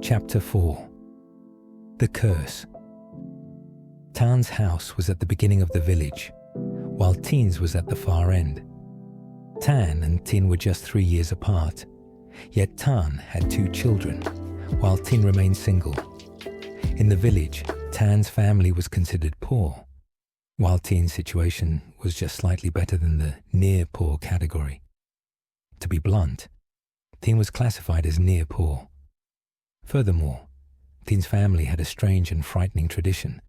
Chapter 4. The Curse. Thien's house was at the beginning of the village, while Thien's was at the far end. Thien and Thien were just 3 years apart, yet Thien had 2 children, while Thien remained single. In the village, Thien's family was considered poor, while Thien's situation was just slightly better than the near-poor category. To be blunt, Thien was classified as near-poor. Furthermore, Thien's family had a strange and frightening tradition.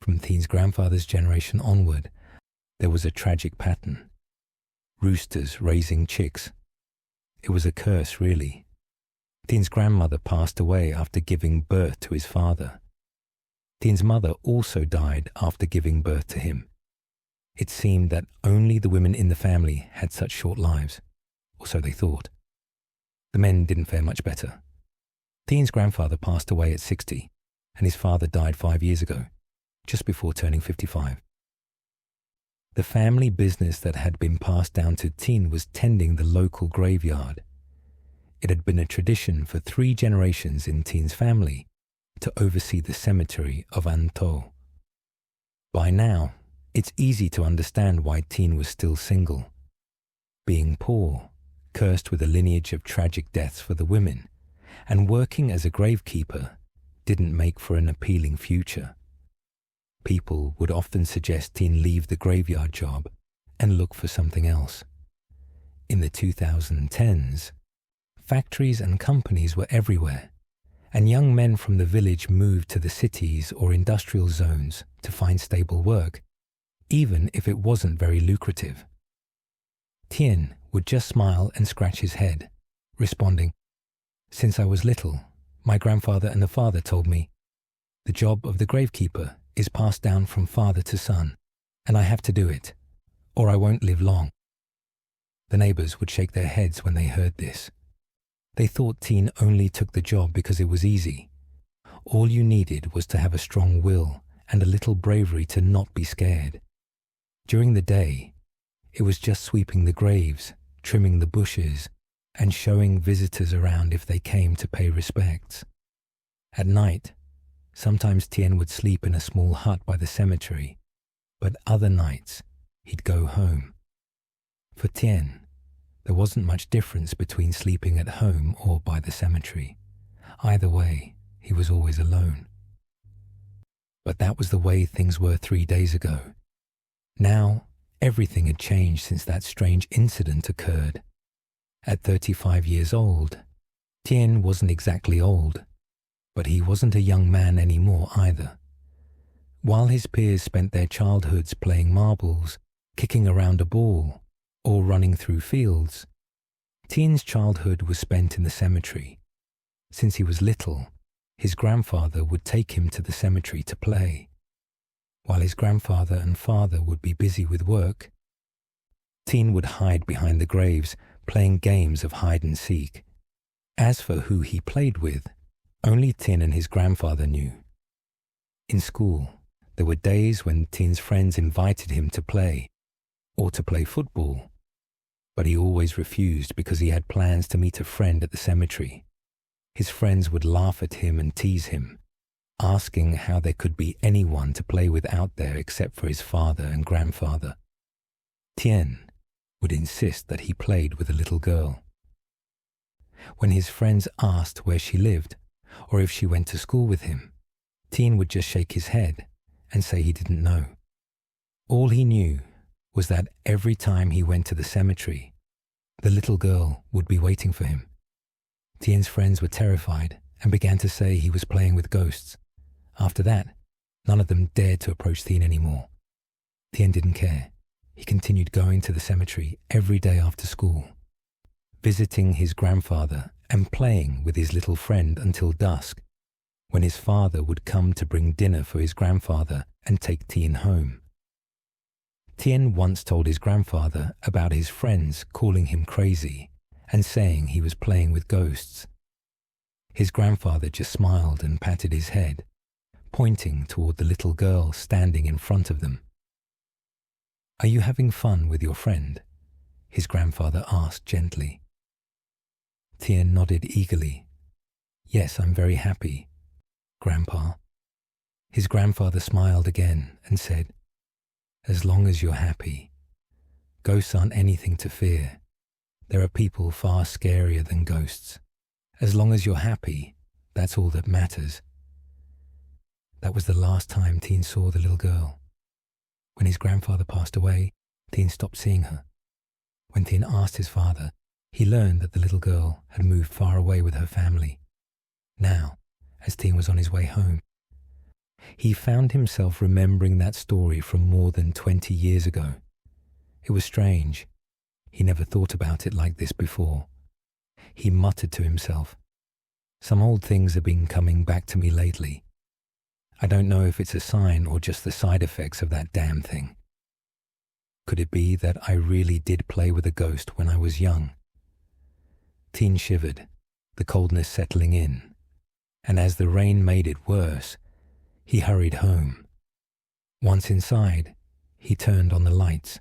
From Thien's grandfather's generation onward, there was a tragic pattern. Roosters raising chicks. It was a curse, really. Thien's grandmother passed away after giving birth to his father. Thien's mother also died after giving birth to him. It seemed that only the women in the family had such short lives, or so they thought. The men didn't fare much better. Thien's grandfather passed away at 60, and his father died 5 years ago, just before turning 55. The family business that had been passed down to Thien was tending the local graveyard. It had been a tradition for 3 generations in Thien's family to oversee the cemetery of An Tho. By now, it's easy to understand why Thien was still single. Being poor, cursed with a lineage of tragic deaths for the women, and working as a gravekeeper didn't make for an appealing future. People would often suggest Thien leave the graveyard job and look for something else. In the 2010s, factories and companies were everywhere, and young men from the village moved to the cities or industrial zones to find stable work, even if it wasn't very lucrative. Thien would just smile and scratch his head, responding, "Since I was little, my grandfather and the father told me, the job of the gravekeeper is passed down from father to son, and I have to do it, or I won't live long." The neighbors would shake their heads when they heard this. They thought Thien only took the job because it was easy. All you needed was to have a strong will and a little bravery to not be scared. During the day, it was just sweeping the graves, trimming the bushes, and showing visitors around if they came to pay respects. At night, sometimes Thien would sleep in a small hut by the cemetery, but other nights he'd go home. For Thien, there wasn't much difference between sleeping at home or by the cemetery. Either way, he was always alone. But that was the way things were 3 days ago. Now, everything had changed since that strange incident occurred. At 35 years old, Thien wasn't exactly old, but he wasn't a young man anymore either. While his peers spent their childhoods playing marbles, kicking around a ball, or running through fields, Thien's childhood was spent in the cemetery. Since he was little, his grandfather would take him to the cemetery to play. While his grandfather and father would be busy with work, Thien would hide behind the graves, playing games of hide and seek. As for who he played with, only Thien and his grandfather knew. In school, there were days when Thien's friends invited him to play, or to play football, but he always refused because he had plans to meet a friend at the cemetery. His friends would laugh at him and tease him, asking how there could be anyone to play with out there except for his father and grandfather. Thien would insist that he played with a little girl. When his friends asked where she lived, or if she went to school with him, Thien would just shake his head and say he didn't know. All he knew was that every time he went to the cemetery, the little girl would be waiting for him. Thien's friends were terrified and began to say he was playing with ghosts. After that, none of them dared to approach Thien anymore. Thien didn't care. He continued going to the cemetery every day after school, visiting his grandfather and playing with his little friend until dusk, when his father would come to bring dinner for his grandfather and take Thien home. Thien once told his grandfather about his friends calling him crazy and saying he was playing with ghosts. His grandfather just smiled and patted his head, pointing toward the little girl standing in front of them. "Are you having fun with your friend?" his grandfather asked gently. Thien nodded eagerly. "Yes, I'm very happy, Grandpa." His grandfather smiled again and said, "As long as you're happy. Ghosts aren't anything to fear. There are people far scarier than ghosts. As long as you're happy, that's all that matters." That was the last time Thien saw the little girl. When his grandfather passed away, Thien stopped seeing her. When Thien asked his father, he learned that the little girl had moved far away with her family. Now, as Thien was on his way home, he found himself remembering that story from more than 20 years ago. It was strange. He never thought about it like this before. He muttered to himself, "Some old things have been coming back to me lately. I don't know if it's a sign or just the side effects of that damn thing. Could it be that I really did play with a ghost when I was young?" Thien shivered, the coldness settling in, and as the rain made it worse, he hurried home. Once inside, he turned on the lights.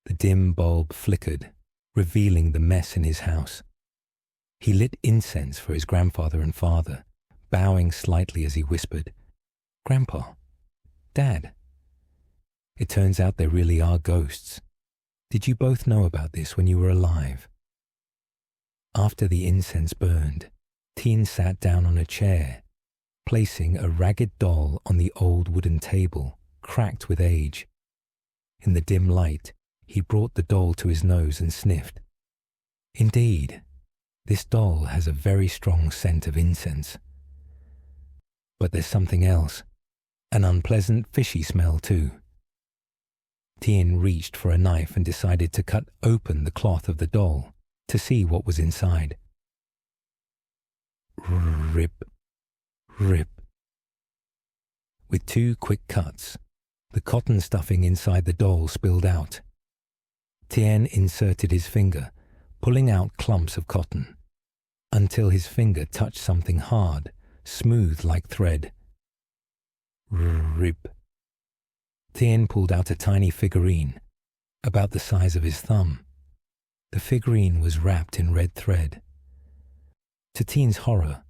The dim bulb flickered, revealing the mess in his house. He lit incense for his grandfather and father, bowing slightly as he whispered, "Grandpa, Dad. It turns out there really are ghosts. Did you both know about this when you were alive?" After the incense burned, Thien sat down on a chair, placing a ragged doll on the old wooden table, cracked with age. In the dim light, he brought the doll to his nose and sniffed. Indeed, this doll has a very strong scent of incense. But there's something else, an unpleasant fishy smell too. Thien reached for a knife and decided to cut open the cloth of the doll to see what was inside. Rip, rip. With 2 quick cuts, the cotton stuffing inside the doll spilled out. Thien inserted his finger, pulling out clumps of cotton, until his finger touched something hard, smooth like thread. Rip. Thien pulled out a tiny figurine, about the size of his thumb. The figurine was wrapped in red thread. To Thien's horror,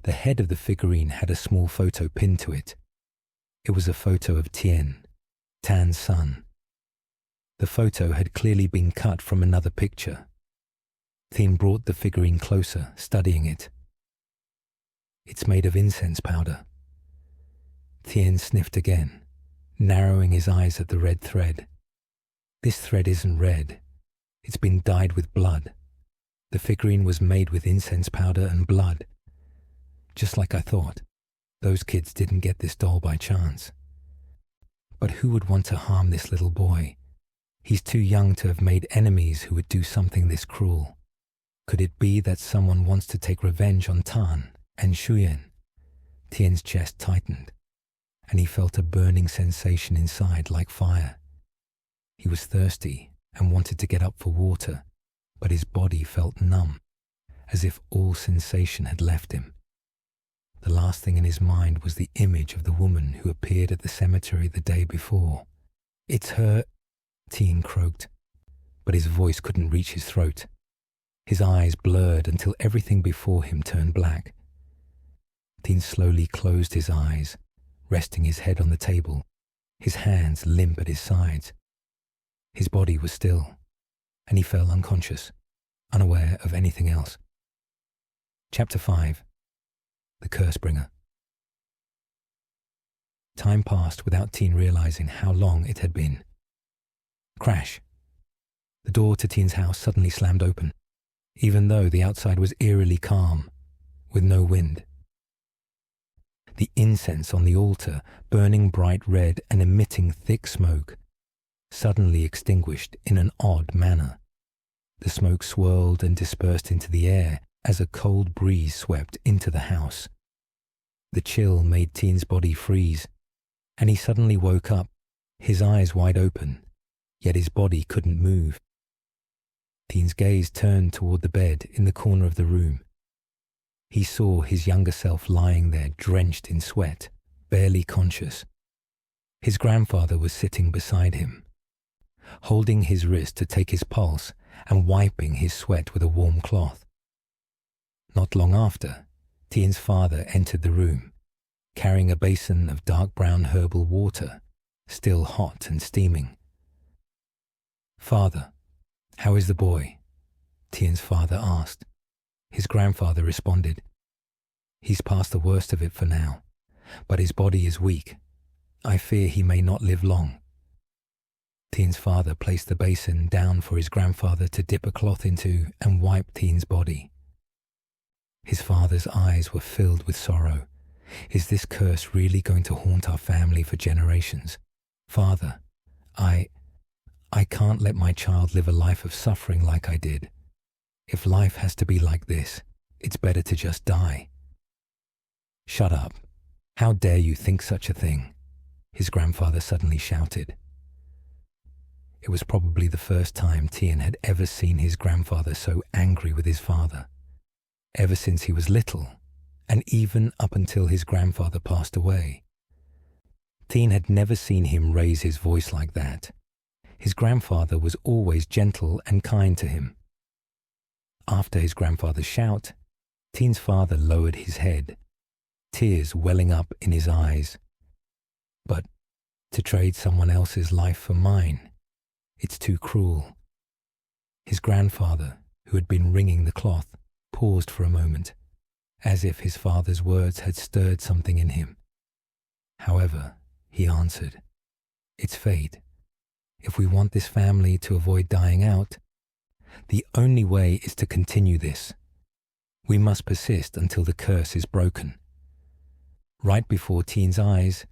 the head of the figurine had a small photo pinned to it. It was a photo of Thien, Tan's son. The photo had clearly been cut from another picture. Thien brought the figurine closer, studying it. "It's made of incense powder." Thien sniffed again, narrowing his eyes at the red thread. "This thread isn't red. It's been dyed with blood. The figurine was made with incense powder and blood. Just like I thought. Those kids didn't get this doll by chance. But who would want to harm this little boy? He's too young to have made enemies who would do something this cruel. Could it be that someone wants to take revenge on Tan and Shuyen?" Thien's chest tightened, and he felt a burning sensation inside like fire. He was thirsty and wanted to get up for water, but his body felt numb, as if all sensation had left him. The last thing in his mind was the image of the woman who appeared at the cemetery the day before. "It's her," Thien croaked, but his voice couldn't reach his throat. His eyes blurred until everything before him turned black. Thien slowly closed his eyes, resting his head on the table, his hands limp at his sides. His body was still, and he fell unconscious, unaware of anything else. Chapter 5. The Cursebringer. Time passed without Thien realizing how long it had been. Crash! The door to Thien's house suddenly slammed open, even though the outside was eerily calm, with no wind. The incense on the altar, burning bright red and emitting thick smoke, suddenly extinguished in an odd manner. The smoke swirled and dispersed into the air as a cold breeze swept into the house. The chill made Thien's body freeze, and he suddenly woke up, his eyes wide open, yet his body couldn't move. Thien's gaze turned toward the bed in the corner of the room. He saw his younger self lying there drenched in sweat, barely conscious. His grandfather was sitting beside him, holding his wrist to take his pulse and wiping his sweat with a warm cloth. Not long after, Thien's father entered the room, carrying a basin of dark brown herbal water, still hot and steaming. "Father, how is the boy?" Thien's father asked. His grandfather responded, "He's past the worst of it for now, but his body is weak. I fear he may not live long." Thien's father placed the basin down for his grandfather to dip a cloth into and wipe Thien's body. His father's eyes were filled with sorrow. "Is this curse really going to haunt our family for generations? Father, I can't let my child live a life of suffering like I did. If life has to be like this, it's better to just die." "Shut up. How dare you think such a thing?" his grandfather suddenly shouted. It was probably the first time Thien had ever seen his grandfather so angry with his father. Ever since he was little, and even up until his grandfather passed away, Thien had never seen him raise his voice like that. His grandfather was always gentle and kind to him. After his grandfather's shout, Thien's father lowered his head, tears welling up in his eyes. "But to trade someone else's life for mine, it's too cruel." His grandfather, who had been wringing the cloth, paused for a moment, as if his father's words had stirred something in him. "However," he answered, "it's fate. If we want this family to avoid dying out, the only way is to continue this. We must persist until the curse is broken." Right before Thien's eyes,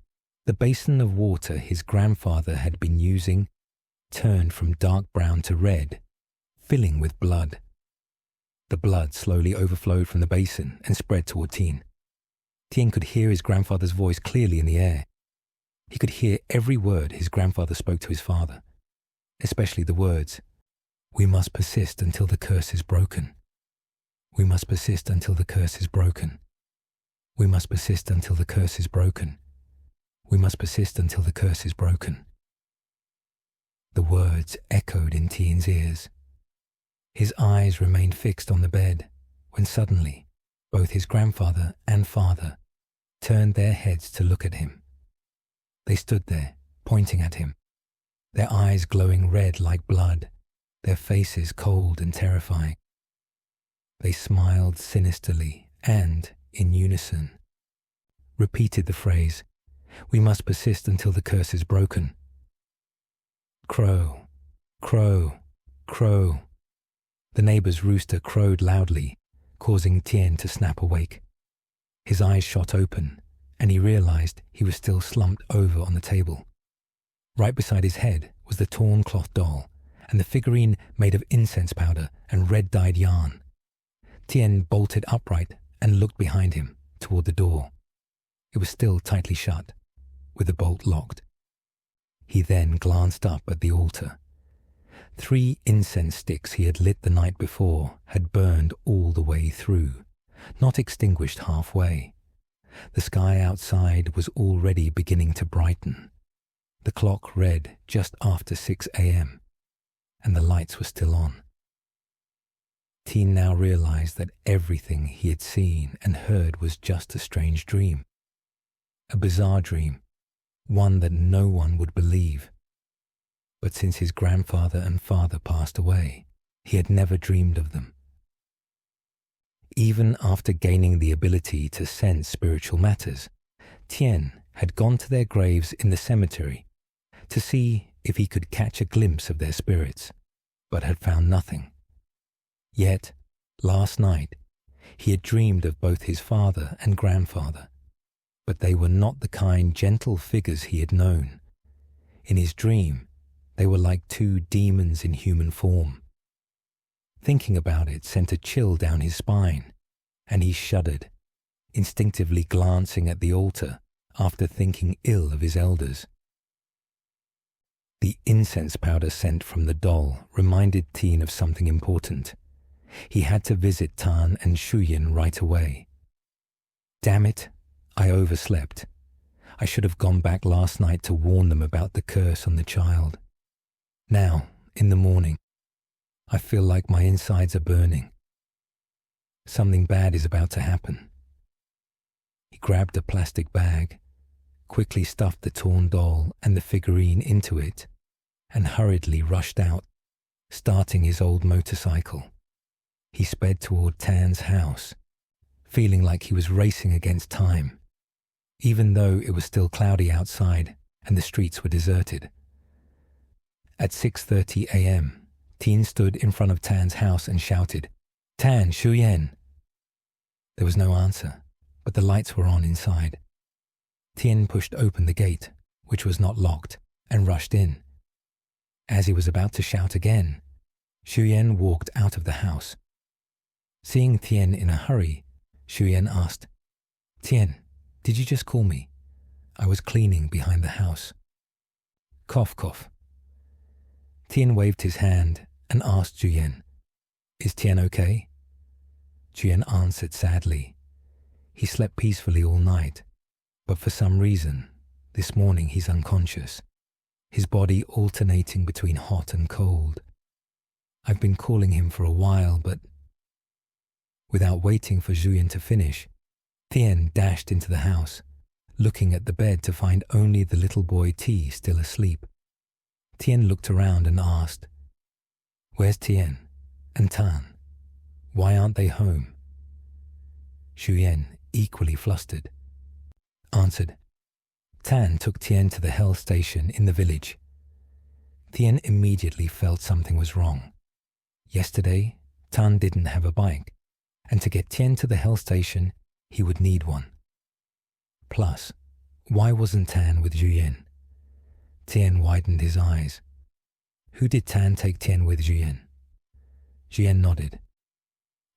the basin of water his grandfather had been using turned from dark brown to red, filling with blood. The blood slowly overflowed from the basin and spread toward Thien. Thien could hear his grandfather's voice clearly in the air. He could hear every word his grandfather spoke to his father, especially the words, "We must persist until the curse is broken. We must persist until the curse is broken. We must persist until the curse is broken. We must persist until the curse is broken." The words echoed in Thien's ears. His eyes remained fixed on the bed when suddenly both his grandfather and father turned their heads to look at him. They stood there, pointing at him, their eyes glowing red like blood, their faces cold and terrifying. They smiled sinisterly and, in unison, repeated the phrase, "We must persist until the curse is broken." Crow, crow, crow. The neighbor's rooster crowed loudly, causing Thien to snap awake. His eyes shot open, and he realized he was still slumped over on the table. Right beside his head was the torn cloth doll, and the figurine made of incense powder and red-dyed yarn. Thien bolted upright and looked behind him, toward the door. It was still tightly shut, with the bolt locked. He then glanced up at the altar. 3 incense sticks he had lit the night before had burned all the way through, not extinguished halfway. The sky outside was already beginning to brighten. The clock read just after 6 a.m., and the lights were still on. Thien now realized that everything he had seen and heard was just a strange dream. A bizarre dream, one that no one would believe. But since his grandfather and father passed away, he had never dreamed of them. Even after gaining the ability to sense spiritual matters, Thien had gone to their graves in the cemetery to see if he could catch a glimpse of their spirits, but had found nothing. Yet, last night, he had dreamed of both his father and grandfather, but they were not the kind, gentle figures he had known. In his dream, they were like 2 demons in human form. Thinking about it sent a chill down his spine, and he shuddered, instinctively glancing at the altar after thinking ill of his elders. The incense powder scent from the doll reminded Thien of something important. He had to visit Tan and Shuyin right away. Damn it, I overslept. I should have gone back last night to warn them about the curse on the child. Now, in the morning, I feel like my insides are burning. Something bad is about to happen, He grabbed a plastic bag, quickly stuffed the torn doll and the figurine into it, and hurriedly rushed out, starting his old motorcycle. He sped toward Thien's house, feeling like he was racing against time, even though it was still cloudy outside and the streets were deserted. At 6:30 a.m., Thien stood in front of Thien's house and shouted, "Thien, Shuyen!" There was no answer, but the lights were on inside. Thien pushed open the gate, which was not locked, and rushed in. As he was about to shout again, Shuyen walked out of the house. Seeing Thien in a hurry, Shuyen asked, "Thien, did you just call me? I was cleaning behind the house." Cough, cough. Thien waved his hand and asked Shuyen, "Is Thien okay?" Shuyen answered sadly. He slept peacefully all night, but for some reason, this morning he's unconscious, his body alternating between hot and cold. I've been calling him for a while, but... Without waiting for Shuyen to finish, Thien dashed into the house, looking at the bed to find only the little boy T still asleep. Thien looked around and asked, "Where's Thien and Tan? Why aren't they home?" Shuyen, equally flustered, answered, "Tan took Thien to the health station in the village." Thien immediately felt something was wrong. Yesterday, Tan didn't have a bike, and to get Thien to the health station, he would need one. Plus, why wasn't Tan with Shuyen? Thien widened his eyes. Who did Tan take Thien with, Shuyen? Shuyen nodded.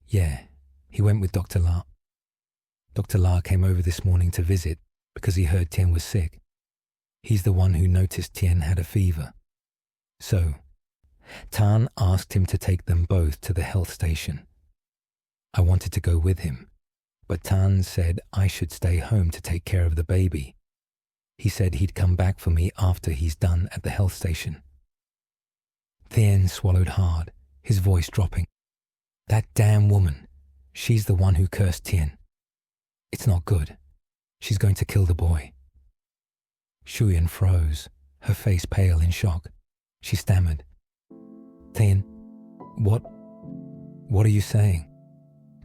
Yeah, he went with Dr. La. Dr. La came over this morning to visit because he heard Thien was sick. He's the one who noticed Thien had a fever. So, Tan asked him to take them both to the health station. I wanted to go with him, but Tan said I should stay home to take care of the baby. He said he'd come back for me after he's done at the health station. Thien swallowed hard, his voice dropping. That damn woman, she's the one who cursed Thien. It's not good. She's going to kill the boy. Shuyen froze, her face pale in shock. She stammered. Thien, what are you saying?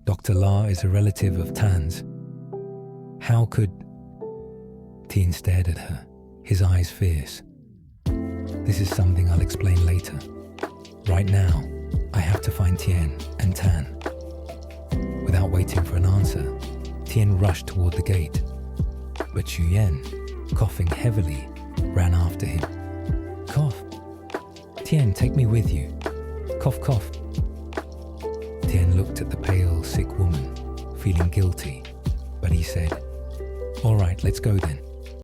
Dr. La is a relative of Tan's. How could... Thien stared at her, his eyes fierce. This is something I'll explain later. Right now, I have to find Thien and Tan. Without waiting for an answer, Thien rushed toward the gate, but Shuyen, coughing heavily, ran after him. Cough. Thien, take me with you. Cough, cough. Thien looked at the pale, sick woman, feeling guilty, but he said, All right, let's go then.